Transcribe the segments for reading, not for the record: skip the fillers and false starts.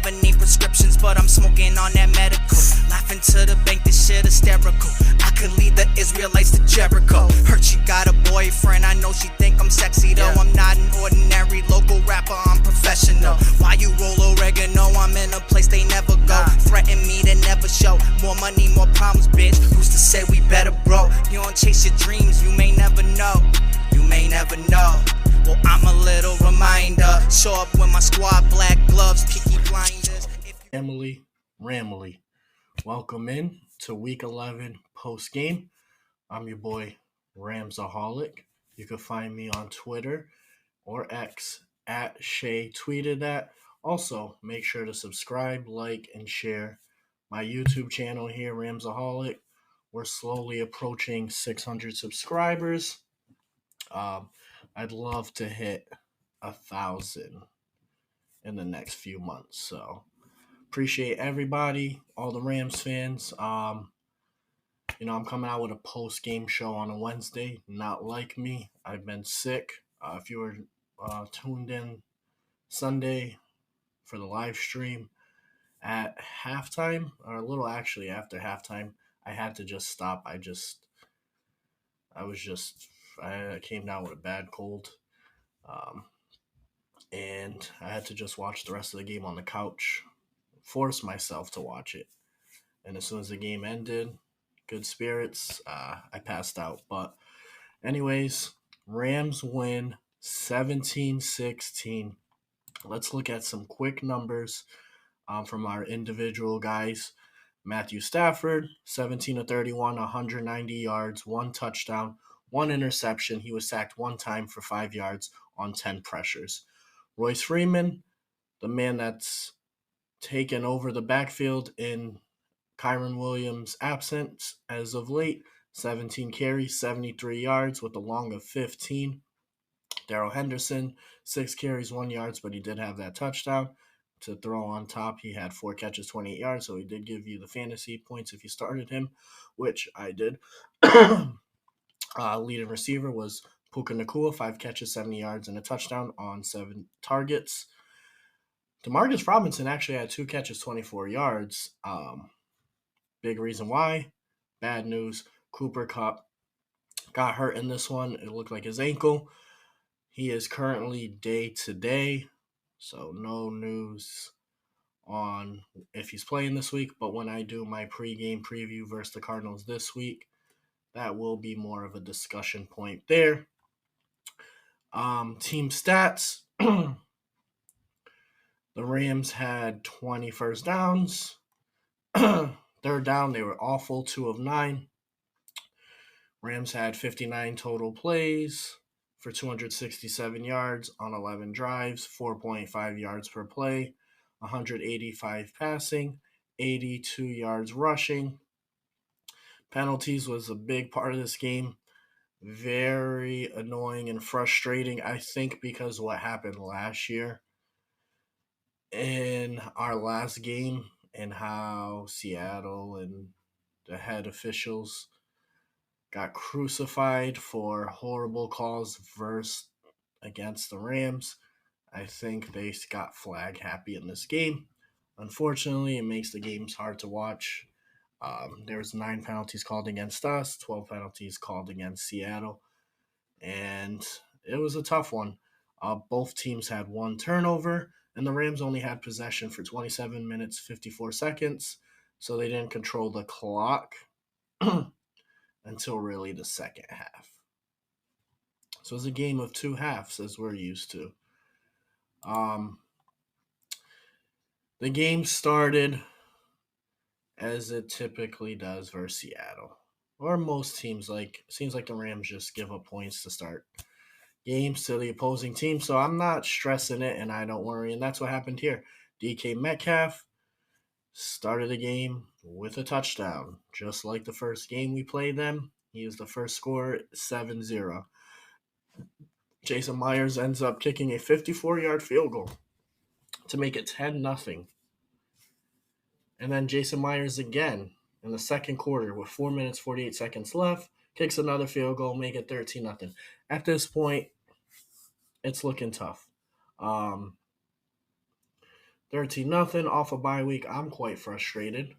never need prescriptions, but I'm smoking on that medical. Laughing to the bank, this shit hysterical. I could lead the Israelites to Jericho. Heard she got a boyfriend, I know she think I'm sexy though. I'm not an ordinary local rapper, I'm professional. Why you roll oregano? I'm in a place they never go. Threaten me to never show. More money, more problems, bitch. Who's to say we better, bro? You don't chase your dreams, you may never know. You may never know. Well, I'm a little reminder. Show up with my squad, black gloves, peaky blinders. Ramily. Welcome in to Week 11 post game. I'm your boy Ramsaholic. You can find me on Twitter or X at Shay Tweeted At. Also, make sure to subscribe, like, and share my YouTube channel here, Ramsaholic. We're slowly approaching 600 subscribers. I'd love to hit 1,000 in the next few months. So appreciate everybody, all the Rams fans. I'm coming out with a post game show on a Wednesday. Not like me, I've been sick. If you were tuned in Sunday for the live stream at halftime, or a little actually after halftime, I had to just stop. I came down with a bad cold. And I had to just watch the rest of the game on the couch, force myself to watch it. And as soon as the game ended, good spirits, I passed out. But anyways, Rams win 17-16. Let's look at some quick numbers from our individual guys. Matthew Stafford, 17-31, 190 yards, 1 touchdown, 1 interception. He was sacked 1 time for 5 yards on 10 pressures. Royce Freeman, the man that's taken over the backfield in Kyren Williams' absence as of late, 17 carries, 73 yards with a long of 15. Darrell Henderson, 6 carries, 1 yard, but he did have that touchdown to throw on top. He had 4 catches, 28 yards, so he did give you the fantasy points if you started him, which I did. Leading receiver was Puka Nacua, 5 catches, 70 yards, and a touchdown on 7 targets. Demarcus Robinson actually had 2 catches, 24 yards. Big reason why. Bad news. Cooper Kupp got hurt in this one. It looked like his ankle. He is currently day-to-day, so no news on if he's playing this week. But when I do my pregame preview versus the Cardinals this week, that will be more of a discussion point there. Team stats. The Rams had 20 first downs. Third down, they were awful, 2 of 9. Rams had 59 total plays for 267 yards on 11 drives, 4.5 yards per play, 185 passing, 82 yards rushing. Penalties was a big part of this game. Very annoying and frustrating, I think, because of what happened last year in our last game and how Seattle and the head officials got crucified for horrible calls against the Rams. I think they got flag happy in this game. Unfortunately, it makes the games hard to watch. There was 9 penalties called against us, 12 penalties called against Seattle, and it was a tough one. Both teams had 1 turnover, and the Rams only had possession for 27 minutes, 54 seconds, so they didn't control the clock until really the second half. So it was a game of 2 halves, as we're used to. The game started as it typically does versus Seattle. Or most teams, seems like the Rams just give up points to start games to the opposing team. So I'm not stressing it, and I don't worry. And that's what happened here. DK Metcalf started the game with a touchdown. Just like the first game we played them, he was the first scorer, 7-0. Jason Myers ends up kicking a 54-yard field goal to make it 10-0. And then Jason Myers again in the second quarter with 4 minutes, 48 seconds left, kicks another field goal, make it 13-0. At this point, it's looking tough. 13-0 off a bye week. I'm quite frustrated.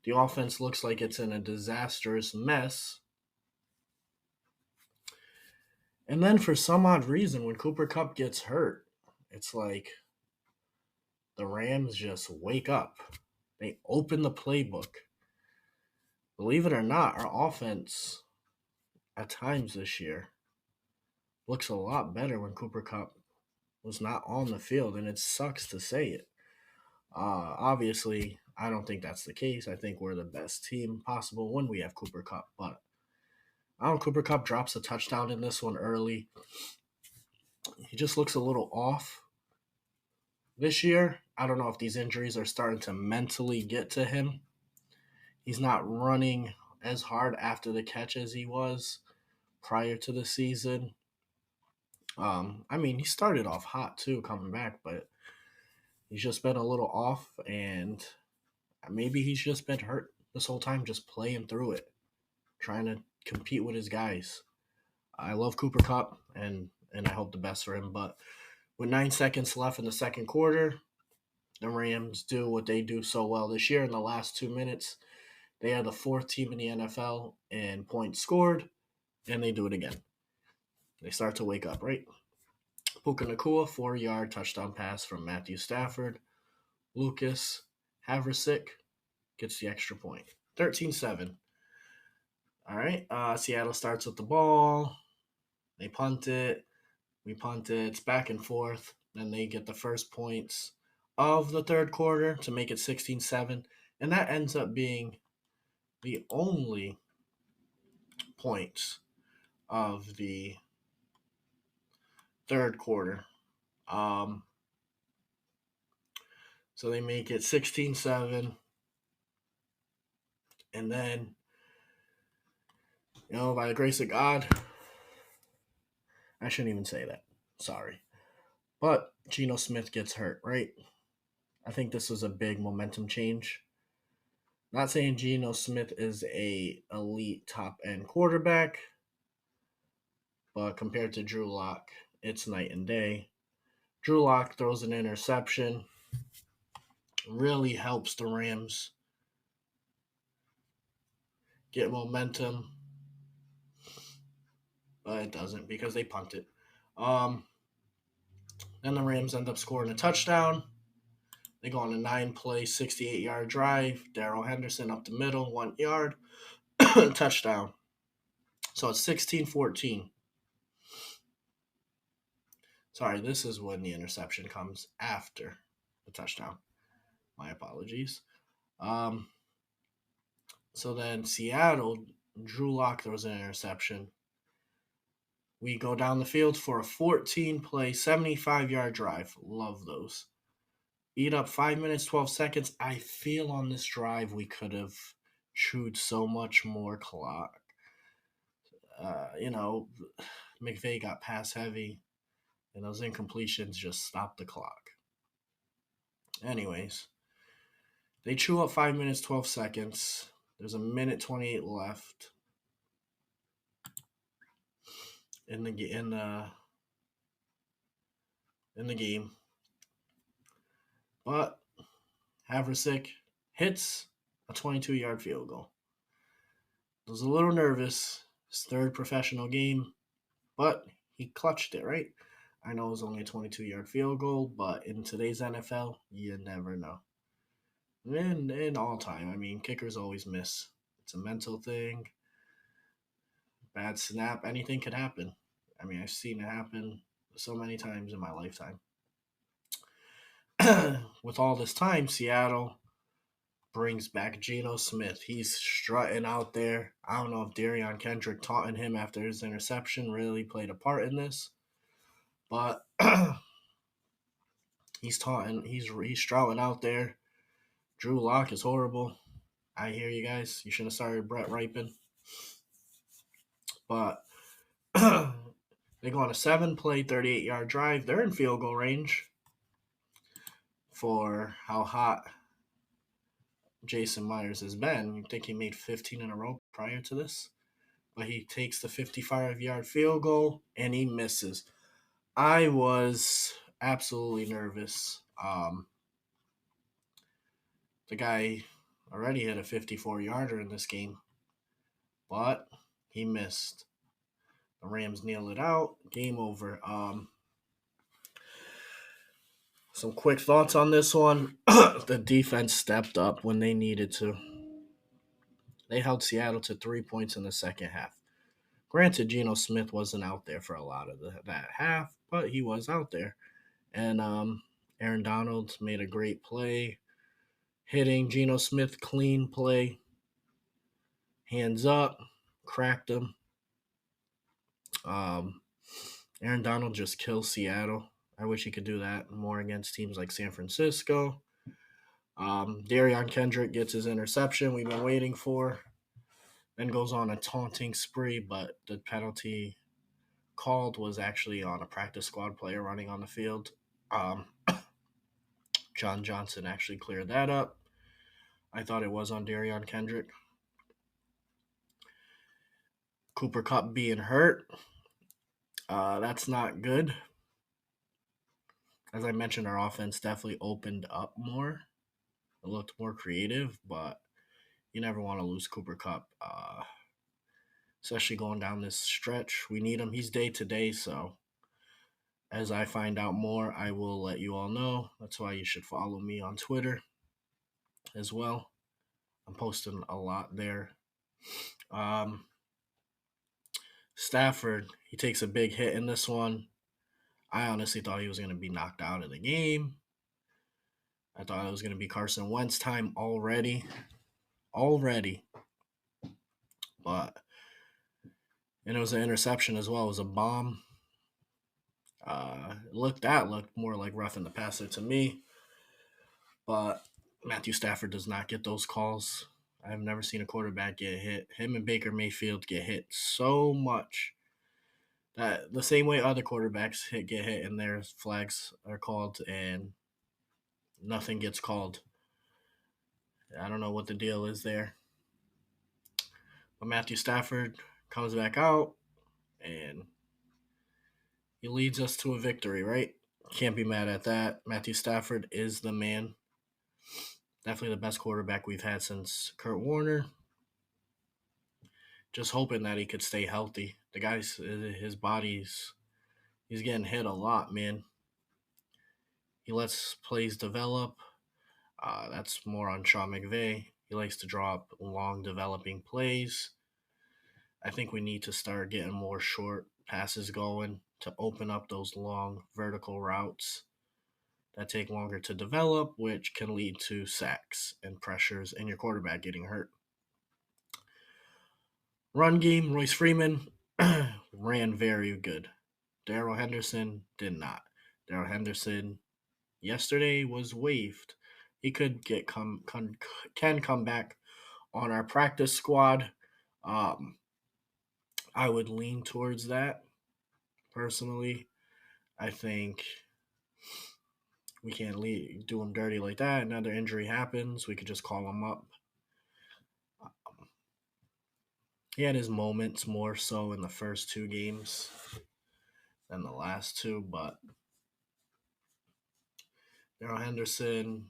The offense looks like it's in a disastrous mess. And then for some odd reason, when Cooper Kupp gets hurt, it's like the Rams just wake up. They open the playbook. Believe it or not, our offense at times this year looks a lot better when Cooper Kupp was not on the field, and it sucks to say it. Obviously, I don't think that's the case. I think we're the best team possible when we have Cooper Kupp, but I don't know, Cooper Kupp drops a touchdown in this one early. He just looks a little off this year. I don't know if these injuries are starting to mentally get to him. He's not running as hard after the catch as he was prior to the season. I mean, he started off hot too, coming back, but he's just been a little off, and maybe he's just been hurt this whole time, just playing through it, trying to compete with his guys. I love Cooper Kupp, and I hope the best for him. But with 9 seconds left in the second quarter, the Rams do what they do so well this year in the last 2 minutes. They are the fourth team in the NFL in points scored, and they do it again. They start to wake up, right? Puka Nacua, 4-yard touchdown pass from Matthew Stafford. Lucas Haversick gets the extra point. 13-7. All right, Seattle starts with the ball. They punt it. We punt it. It's back and forth. Then they get the first points of the third quarter to make it 16-7. And that ends up being the only points of the third quarter. So they make it 16-7. And then, by the grace of God, I shouldn't even say that. Sorry. But Geno Smith gets hurt, right? I think this was a big momentum change. Not saying Geno Smith is a elite top end quarterback, but compared to Drew Lock, it's night and day. Drew Lock throws an interception, really helps the Rams get momentum, but it doesn't because they punt it. Then the Rams end up scoring a touchdown. They go on a 9-play, 68-yard drive. Darrell Henderson up the middle, 1 yard, touchdown. So it's 16-14. Sorry, this is when the interception comes after the touchdown. My apologies. So then Seattle, Drew Lock throws an interception. We go down the field for a 14-play, 75-yard drive. Love those. Eat up 5 minutes, 12 seconds. I feel on this drive we could have chewed so much more clock. McVay got pass heavy, and those incompletions just stopped the clock. Anyways, they chew up 5 minutes, 12 seconds. There's a minute 28 left in the game. But Haversick hits a 22-yard field goal. I was a little nervous. His third professional game, but he clutched it, right? I know it was only a 22-yard field goal, but in today's NFL, you never know. In all time, I mean, kickers always miss. It's a mental thing. Bad snap, anything could happen. I mean, I've seen it happen so many times in my lifetime. With all this time, Seattle brings back Geno Smith. He's strutting out there. I don't know if Darion Kendrick taunting him after his interception really played a part in this, but he's taunting. He's strutting out there. Drew Lock is horrible. I hear you guys. You should have started Brett Ripon. But they go on a 7-play, 38-yard drive. They're in field goal range for how hot Jason Myers has been. You'd think he made 15 in a row prior to this. But he takes the 55-yard field goal, and he misses. I was absolutely nervous. The guy already hit a 54-yarder in this game, but he missed. The Rams nail it out. Game over. Some quick thoughts on this one. The defense stepped up when they needed to. They held Seattle to 3 points in the second half. Granted, Geno Smith wasn't out there for a lot of that half, but he was out there. And Aaron Donald made a great play, hitting Geno Smith clean play, hands up, cracked him. Um, Aaron Donald just kills Seattle. I wish he could do that more against teams like San Francisco. Darion Kendrick gets his interception we've been waiting for, then goes on a taunting spree, but the penalty called was actually on a practice squad player running on the field. John Johnson actually cleared that up. I thought it was on Darion Kendrick. Cooper Kupp being hurt, that's not good. As I mentioned, our offense definitely opened up more. It looked more creative, but you never want to lose Cooper Kupp, especially going down this stretch. We need him. He's day to day, so as I find out more, I will let you all know. That's why you should follow me on Twitter as well. I'm posting a lot there. Stafford, he takes a big hit in this one. I honestly thought he was going to be knocked out of the game. I thought it was going to be Carson Wentz time already. But, and it was an interception as well. It was a bomb. Looked more like roughing the passer to me. But Matthew Stafford does not get those calls. I've never seen a quarterback get hit. Him and Baker Mayfield get hit so much that the same way other quarterbacks get hit and their flags are called and nothing gets called. I don't know what the deal is there. But Matthew Stafford comes back out and he leads us to a victory, right? Can't be mad at that. Matthew Stafford is the man. Definitely the best quarterback we've had since Kurt Warner. Just hoping that he could stay healthy. The guy's, his body's, he's getting hit a lot, man. He lets plays develop. That's more on Sean McVay. He likes to draw up long developing plays. I think we need to start getting more short passes going to open up those long vertical routes that take longer to develop, which can lead to sacks and pressures and your quarterback getting hurt. Run game, Royce Freeman ran very good. Darrell Henderson did not. Darrell Henderson yesterday was waived. He could can come back on our practice squad. I would lean towards that personally. I think we can't do him dirty like that. Another injury happens, we could just call him up. He had his moments more so in the first two games than the last two, but Darrell Henderson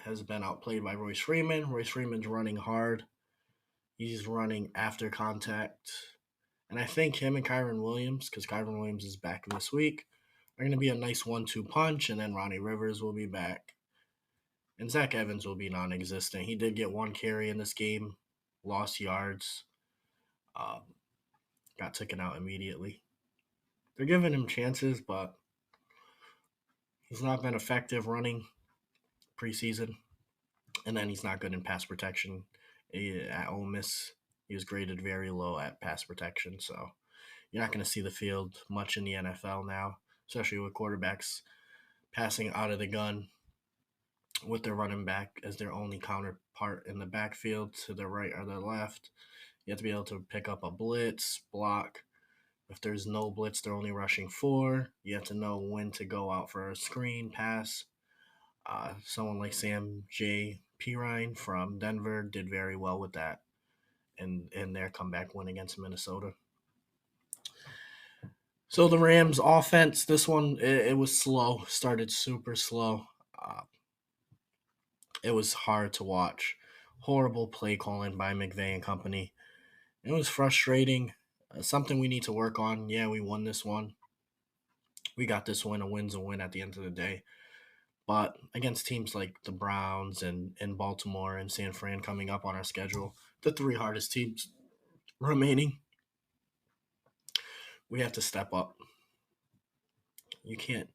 has been outplayed by Royce Freeman. Royce Freeman's running hard. He's running after contact. And I think him and Kyron Williams, because Kyron Williams is back this week, are going to be a nice 1-2 punch, and then Ronnie Rivers will be back. And Zach Evans will be non-existent. He did get one carry in this game, lost yards, got taken out immediately. They're giving him chances, but he's not been effective running preseason. And then he's not good in pass protection. At Ole Miss, he was graded very low at pass protection, so you're not going to see the field much in the NFL now, especially with quarterbacks passing out of the gun with their running back as their only counterpart in the backfield to the right or the left. You have to be able to pick up a blitz, block. If there's no blitz, they're only rushing 4. You have to know when to go out for a screen pass. Someone like Sam J. Pirine from Denver did very well with that in their comeback win against Minnesota. So the Rams offense, this one, it was slow. Started super slow. It was hard to watch. Horrible play calling by McVay and company. It was frustrating. Something we need to work on. Yeah, we won this one. We got this win. A win's a win at the end of the day. But against teams like the Browns and Baltimore and San Fran coming up on our schedule, the three hardest teams remaining, we have to step up. You can't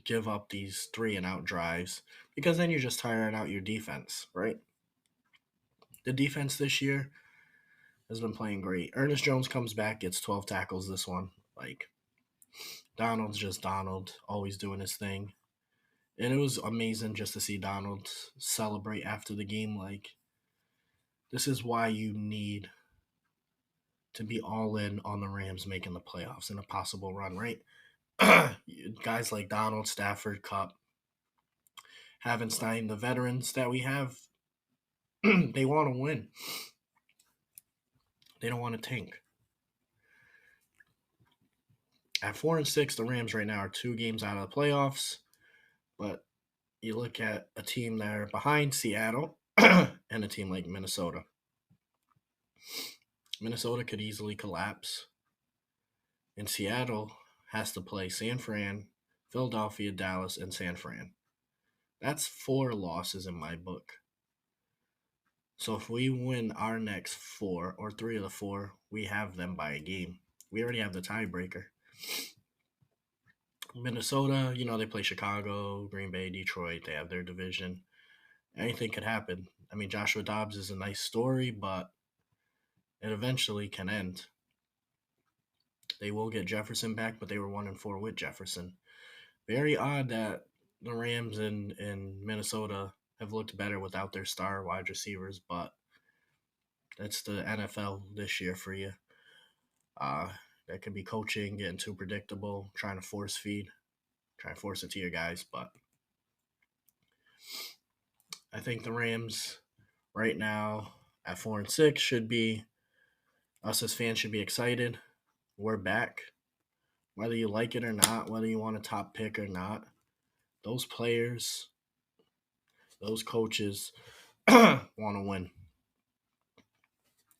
give up these 3-and-out drives because then you're just tiring out your defense, right? The defense this year has been playing great. Ernest Jones comes back, gets 12 tackles this one. Like, Donald's just Donald, always doing his thing. And it was amazing just to see Donald celebrate after the game. Like, this is why you need to be all in on the Rams making the playoffs and a possible run, right? Guys like Donald, Stafford, Cup, Havenstein, the veterans that we have, they want to win. They don't want to tank. At 4-6, the Rams right now are 2 games out of the playoffs. But you look at a team that are behind Seattle and a team like Minnesota. Minnesota could easily collapse. And Seattle has to play San Fran, Philadelphia, Dallas, and San Fran. That's 4 losses in my book. So if we win our next 4 or 3 of the 4, we have them by a game. We already have the tiebreaker. Minnesota, they play Chicago, Green Bay, Detroit. They have their division. Anything could happen. I mean, Joshua Dobbs is a nice story, but it eventually can end. They will get Jefferson back, but they were 1-4 with Jefferson. Very odd that the Rams and Minnesota have looked better without their star wide receivers, but that's the NFL this year for you. That could be coaching, getting too predictable, trying to force feed, trying to force it to your guys. But I think the Rams right now at 4-6 should be, us as fans should be excited. We're back. Whether you like it or not, whether you want a top pick or not, those players, those coaches want to win.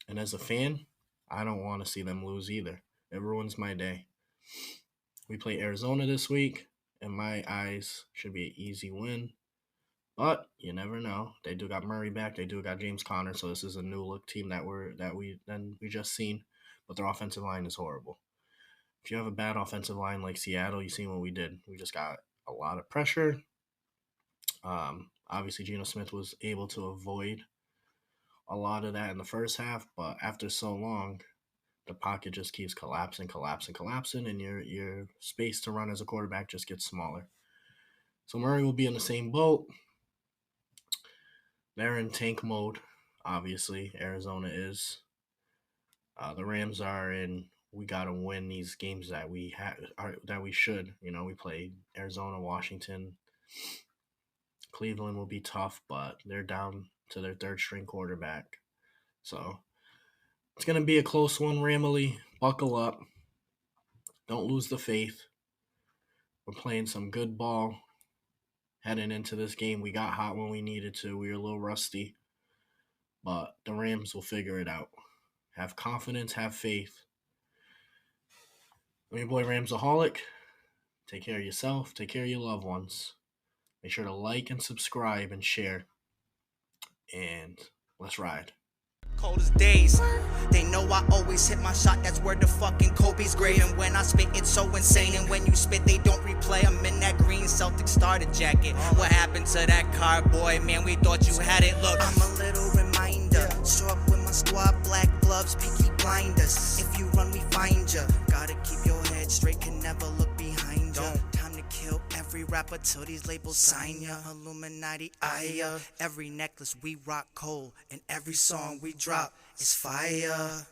And as a fan, I don't want to see them lose either. It ruins my day. We play Arizona this week. In my eyes, should be an easy win. But you never know. They do got Murray back. They do got James Conner. So this is a new look team that we just seen. But their offensive line is horrible. If you have a bad offensive line like Seattle, you seen what we did. We just got a lot of pressure. Obviously, Geno Smith was able to avoid a lot of that in the first half. But after so long, the pocket just keeps collapsing, and your space to run as a quarterback just gets smaller. So Murray will be in the same boat. They're in tank mode, obviously. Arizona is. The Rams are in. We gotta win these games that we should. We play Arizona, Washington. Cleveland will be tough, but they're down to their third string quarterback. So it's going to be a close one, Ramily. Buckle up. Don't lose the faith. We're playing some good ball heading into this game. We got hot when we needed to. We were a little rusty. But the Rams will figure it out. Have confidence. Have faith. I'm your boy, Ramsaholic. Take care of yourself. Take care of your loved ones. Make sure to like and subscribe and share. And let's ride. Coldest days, they know I always hit my shot. That's where the fucking Kobe's great. And when I spit, it's so insane. And when you spit, they don't replay. I'm in that green Celtic starter jacket. What happened to that car, boy? Man, we thought you had it. Look, I'm a little reminder. Show up with my squad, black gloves, peaky blinders. If you run, we find ya. Gotta keep your head straight, can never look behind ya. Time to kill every rapper till these labels sign ya. Illuminati, every necklace we rock cold, and every song we drop is fire.